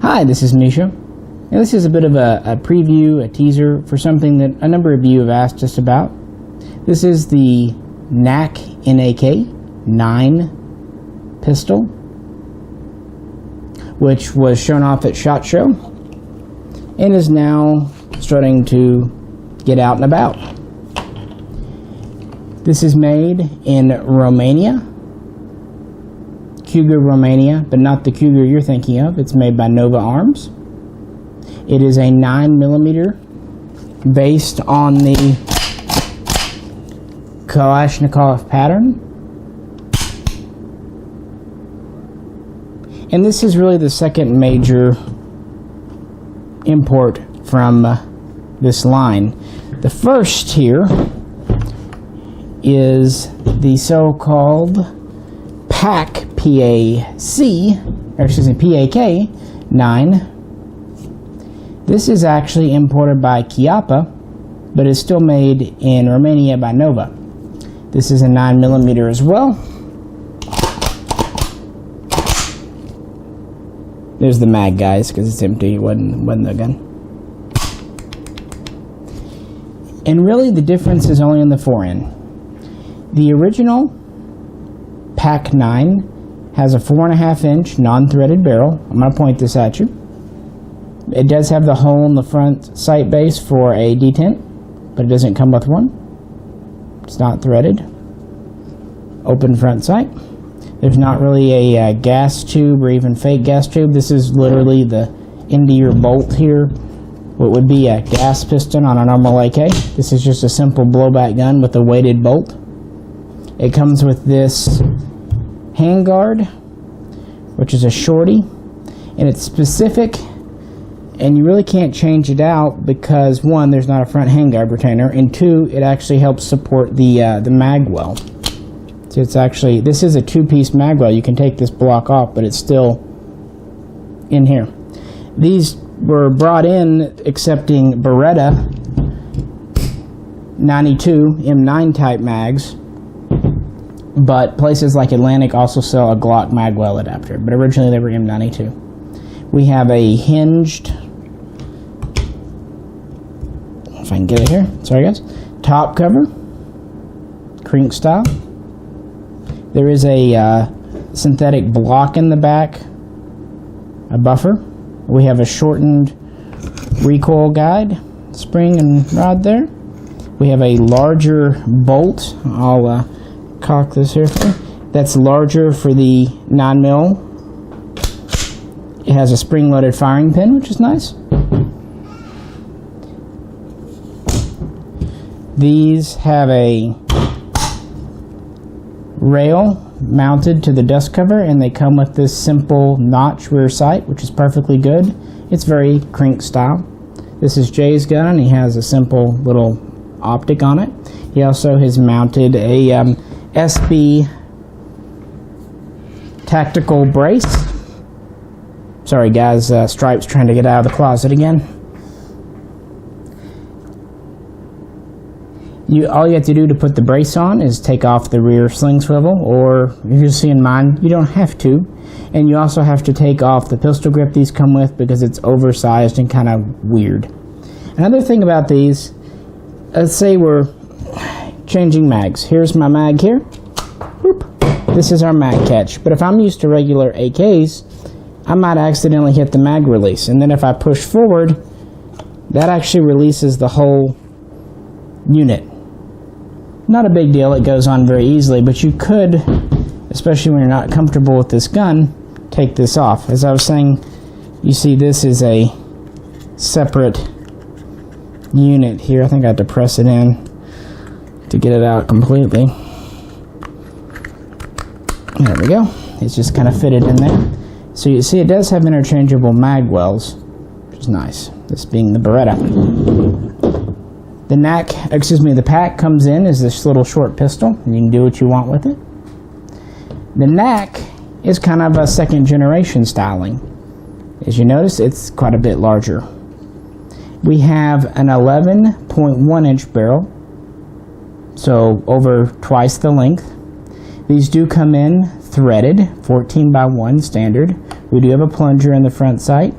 Hi, this is Misha, and this is a bit of a preview, a teaser for something that a number of you have asked us about. This is the NAK-9 Pistol, which was shown off at ShotShow and is now starting to get out and about. This is made in Romania, Cougar, Romania, but not the Cougar you're thinking of. It's made by Nova Arms. It is a 9mm based on the Kalashnikov pattern. And this is really the second major import from this line. The first here is the so-called PAK-9. This is actually imported by Chiappa, but is still made in Romania by Nova. This is a 9mm as well. There's the mag, guys, because it's empty. It wasn't the gun. And really the difference is only in the fore-end. The original PAK-9 has a 4.5-inch non-threaded barrel. I'm going to point this at you. It does have the hole in the front sight base for a detent, but it doesn't come with one. It's not threaded. Open front sight. There's not really a gas tube or even fake gas tube. This is literally the end of your bolt here. What would be a gas piston on a normal AK. This is just a simple blowback gun with a weighted bolt. It comes with this handguard, which is a shorty, and it's specific, and you really can't change it out because one, there's not a front handguard retainer, and two, it actually helps support the mag well. So it's actually, this is a two-piece mag well. You can take this block off, but it's still in here. These were brought in accepting Beretta 92 M9 type mags, but places like Atlantic also sell a Glock magwell adapter, but originally they were M92. We have a hinged, if I can get it here, sorry guys, top cover, crink style. There is a synthetic block in the back, a buffer. We have a shortened recoil guide, spring and rod there. We have a larger bolt. I'll cock this here for you. That's larger for the 9mm. It has a spring-loaded firing pin, which is nice. These have a rail mounted to the dust cover, and they come with this simple notch rear sight, which is perfectly good. It's very crink style. This is Jay's gun, and he has a simple little optic on it. He also has mounted a SB tactical brace. Sorry guys, Stripe's trying to get out of the closet again. All you have to do to put the brace on is take off the rear sling swivel, or if you're seeing mine, you don't have to. And you also have to take off the pistol grip these come with because it's oversized and kind of weird. Another thing about these, let's say we're changing mags. Here's my mag here. Whoop. This is our mag catch. But if I'm used to regular AKs, I might accidentally hit the mag release. And then if I push forward, that actually releases the whole unit. Not a big deal, it goes on very easily, but you could, especially when you're not comfortable with this gun, take this off. As I was saying, you see this is a separate unit here. I think I have to press it in to get it out completely. There we go. It's just kind of fitted in there. So you see it does have interchangeable mag wells, which is nice. This being the Beretta. The PAK comes in as this little short pistol, and you can do what you want with it. The NAK is kind of a second generation styling. As you notice, it's quite a bit larger. We have an 11.1-inch barrel, so over twice the length. These do come in threaded, 14x1 standard. We do have a plunger in the front sight.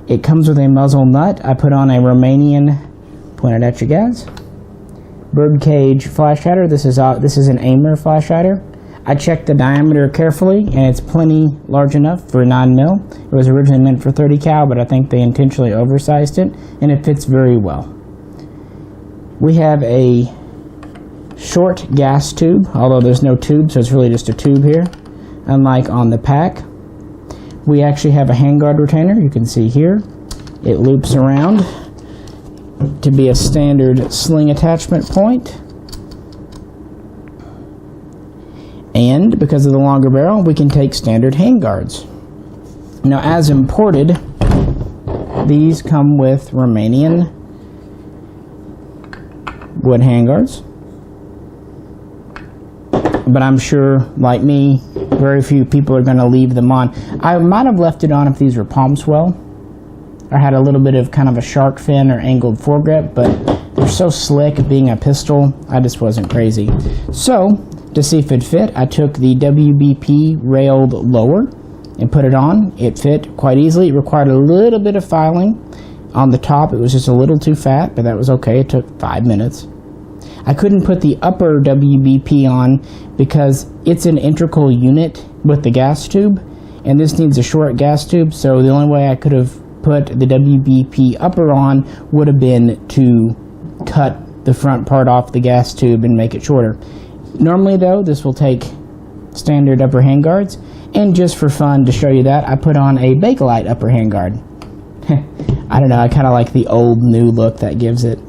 It comes with a muzzle nut. I put on a Romanian, pointed at you guys, birdcage flash hider. This is an aimer flash hider. I checked the diameter carefully, and it's plenty large enough for 9mm. It was originally meant for 30 cal, but I think they intentionally oversized it, and it fits very well. We have a short gas tube, although there's no tube, so it's really just a tube here, unlike on the pack. We actually have a handguard retainer, you can see here. It loops around to be a standard sling attachment point. And because of the longer barrel, we can take standard handguards. Now, as imported, these come with Romanian wood handguards. But I'm sure, like me, very few people are going to leave them on. I might have left it on if these were palm swell, or had a little bit of kind of a shark fin or angled foregrip, but they're so slick being a pistol, I just wasn't crazy. So, to see if it fit, I took the WBP railed lower and put it on. It fit quite easily. It required a little bit of filing on the top. It was just a little too fat, but that was okay. It took 5 minutes. I couldn't put the upper WBP on because it's an integral unit with the gas tube, and this needs a short gas tube, so the only way I could have put the WBP upper on would have been to cut the front part off the gas tube and make it shorter. Normally, though, this will take standard upper handguards, and just for fun to show you that, I put on a Bakelite upper handguard. I don't know, I kind of like the old new look that gives it.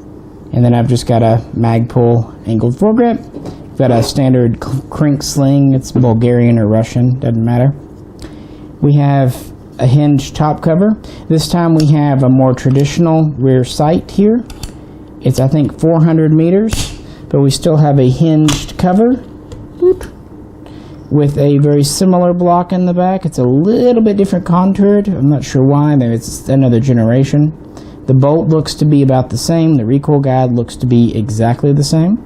And then I've just got a Magpul angled foregrip. Got a standard Krink sling. It's Bulgarian or Russian, doesn't matter. We have a hinged top cover. This time we have a more traditional rear sight here. It's, I think, 400 meters, but we still have a hinged cover with a very similar block in the back. It's a little bit different contoured. I'm not sure why. Maybe it's another generation. The bolt looks to be about the same. The recoil guide looks to be exactly the same.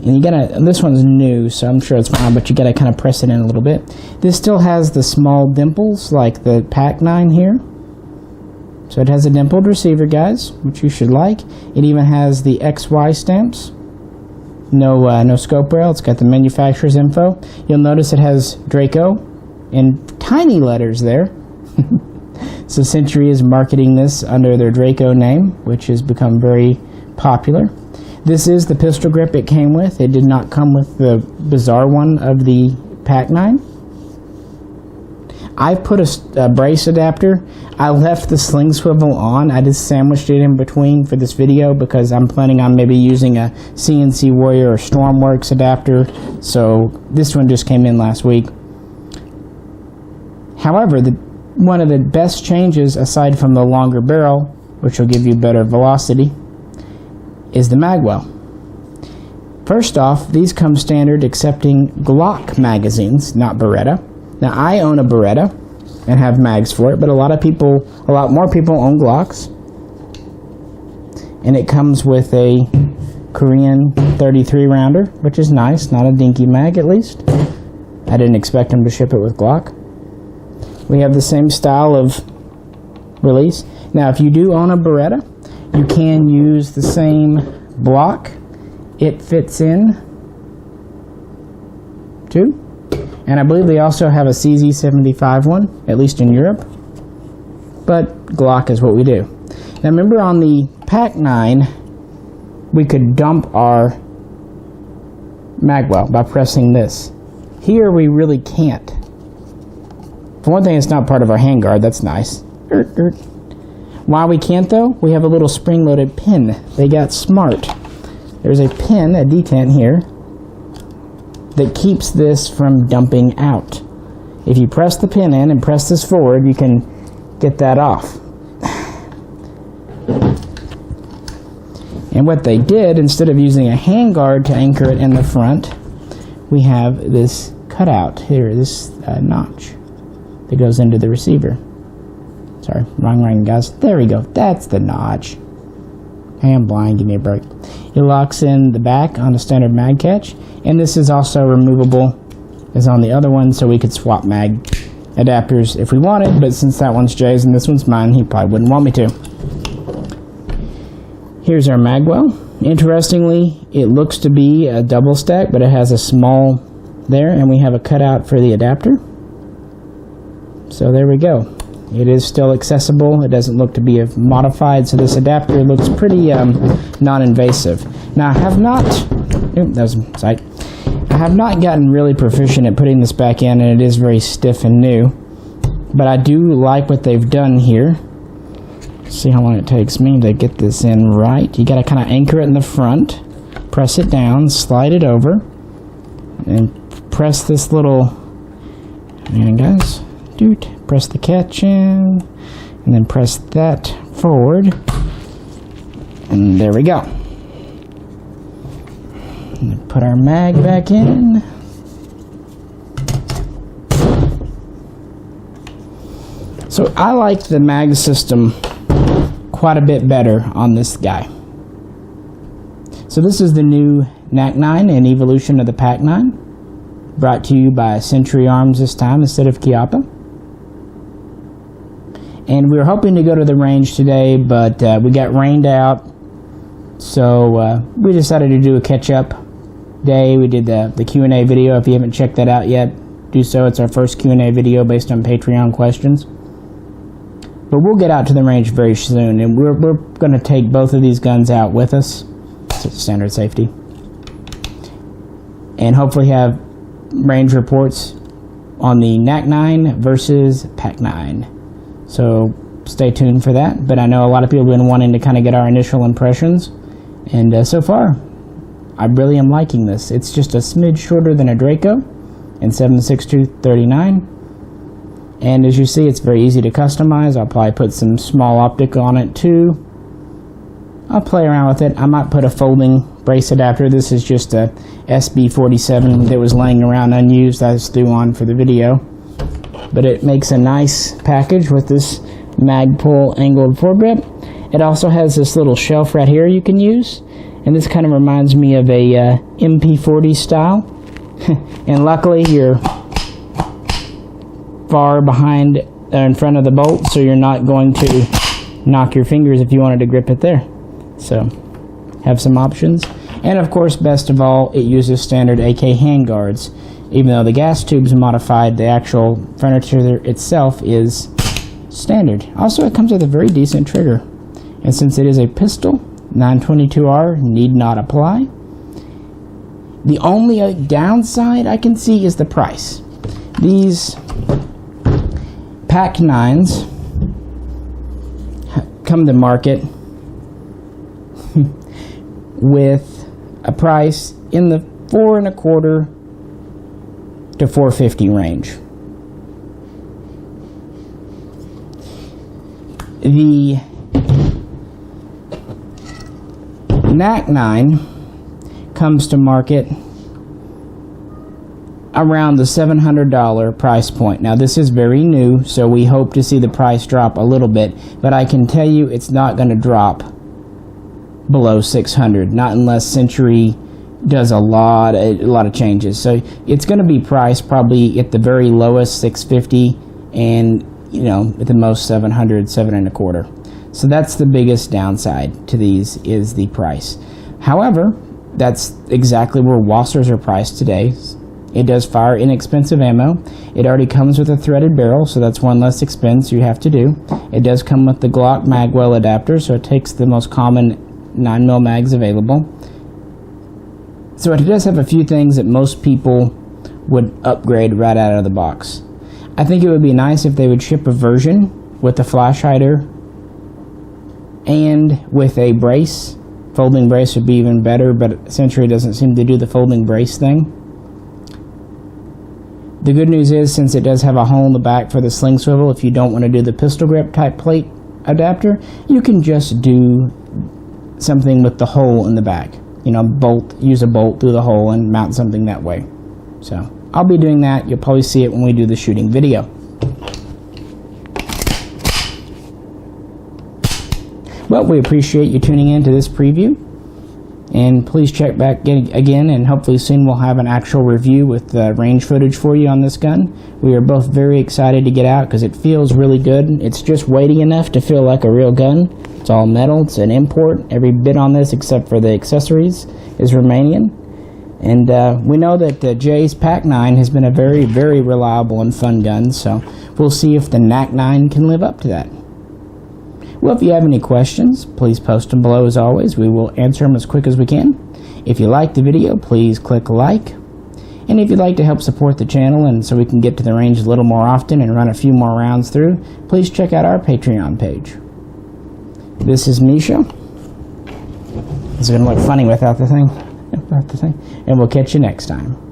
And you gotta, this one's new, so I'm sure it's fine, but you gotta kind of press it in a little bit. This still has the small dimples like the AK-9 here. So it has a dimpled receiver, guys, which you should like. It even has the XY stamps. No scope rail. It's got the manufacturer's info. You'll notice it has Draco in tiny letters there. So Century is marketing this under their Draco name, which has become very popular. This is the pistol grip it came with. It did not come with the bizarre one of the AK-9. I put a brace adapter. I left the sling swivel on. I just sandwiched it in between for this video because I'm planning on maybe using a CNC Warrior or Stormworks adapter. So this one just came in last week. However, one of the best changes, aside from the longer barrel, which will give you better velocity, is the magwell. First off, these come standard accepting Glock magazines, not Beretta. Now, I own a Beretta and have mags for it, but a lot more people own Glocks. And it comes with a Korean 33 rounder, which is nice, not a dinky mag at least. I didn't expect them to ship it with Glock. We have the same style of release. Now, if you do own a Beretta, you can use the same block. It fits in too. And I believe they also have a CZ75 one, at least in Europe. But Glock is what we do. Now remember on the AK-9, we could dump our magwell by pressing this. Here we really can't. For one thing, it's not part of our handguard. That's nice. Why we can't, though? We have a little spring-loaded pin. They got smart. There's a pin, a detent here, that keeps this from dumping out. If you press the pin in and press this forward, you can get that off. And what they did, instead of using a handguard to anchor it in the front, we have this cutout here, this notch that goes into the receiver. Sorry, wrong guys. There we go. That's the notch. Hey, I'm blind. Give me a break. It locks in the back on a standard mag catch, and this is also removable as on the other one, so we could swap mag adapters if we wanted, but since that one's Jay's and this one's mine, he probably wouldn't want me to. Here's our mag well. Interestingly, it looks to be a double stack, but it has a small there, and we have a cutout for the adapter. So there we go. It is still accessible. It doesn't look to be modified, so this adapter looks pretty non-invasive. Now, I have not... That was a sight. I have not gotten really proficient at putting this back in, and it is very stiff and new. But I do like what they've done here. See how long it takes me to get this in right. You got to kind of anchor it in the front, press it down, slide it over, and press this little, and guys, press the catch in, and then press that forward, and there we go. And put our mag back in. So I like the mag system quite a bit better on this guy. So this is the new NAK-9, an evolution of the PAC-9, brought to you by Century Arms this time instead of Chiappa. And we were hoping to go to the range today, but we got rained out, so we decided to do a catch-up day. We did the Q&A video. If you haven't checked that out yet, do so. It's our first Q&A video based on Patreon questions. But we'll get out to the range very soon, and we're going to take both of these guns out with us. It's standard safety. And hopefully have range reports on the NAK-9 versus PAC-9. So stay tuned for that. But I know a lot of people have been wanting to kind of get our initial impressions. And so far, I really am liking this. It's just a smidge shorter than a Draco in 7.62-39. And as you see, it's very easy to customize. I'll probably put some small optic on it too. I'll play around with it. I might put a folding brace adapter. This is just a SB47 that was laying around unused. I just threw on for the video. But it makes a nice package with this mag pull angled foregrip. It also has this little shelf right here you can use. And this kind of reminds me of a MP40 style. And luckily you're far behind in front of the bolt, so you're not going to knock your fingers if you wanted to grip it there. So have some options. And of course, best of all, it uses standard AK handguards. Even though the gas tube's modified, the actual furniture itself is standard. Also, it comes with a very decent trigger. And since it is a pistol, 922R need not apply. The only downside I can see is the price. These PAC-9s come to market with a price in the $4.25 to $4.50 range. The NAK-9 comes to market around the $700 price point. Now this is very new, so we hope to see the price drop a little bit, but I can tell you it's not going to drop below $600, not unless Century does a lot of changes. So it's going to be priced probably at the very lowest $650, and at the most $700, $725. So that's the biggest downside to these, is the price. However, that's exactly where Wassers are priced today. It does fire inexpensive ammo. It already comes with a threaded barrel, so that's one less expense you have to do. It does come with the Glock magwell adapter, so it takes the most common 9mm mags available. So it does have a few things that most people would upgrade right out of the box. I think it would be nice if they would ship a version with a flash hider and with a brace. Folding brace would be even better, but Century doesn't seem to do the folding brace thing. The good news is, since it does have a hole in the back for the sling swivel, if you don't want to do the pistol grip type plate adapter, you can just do something with the hole in the back. Use a bolt through the hole and mount something that way. So I'll be doing that. You'll probably see it when we do the shooting video. Well, we appreciate you tuning in to this preview. And please check back again, and hopefully soon we'll have an actual review with range footage for you on this gun. We are both very excited to get out because it feels really good. It's just weighty enough to feel like a real gun. It's all metal. It's an import. Every bit on this except for the accessories is Romanian. And we know that Jay's PAC-9 has been a very, very reliable and fun gun, so we'll see if the NAK-9 can live up to that. Well, if you have any questions, please post them below as always. We will answer them as quick as we can. If you like the video, please click like. And if you'd like to help support the channel and so we can get to the range a little more often and run a few more rounds through, please check out our Patreon page. This is Misha. It's going to look funny without the thing. And we'll catch you next time.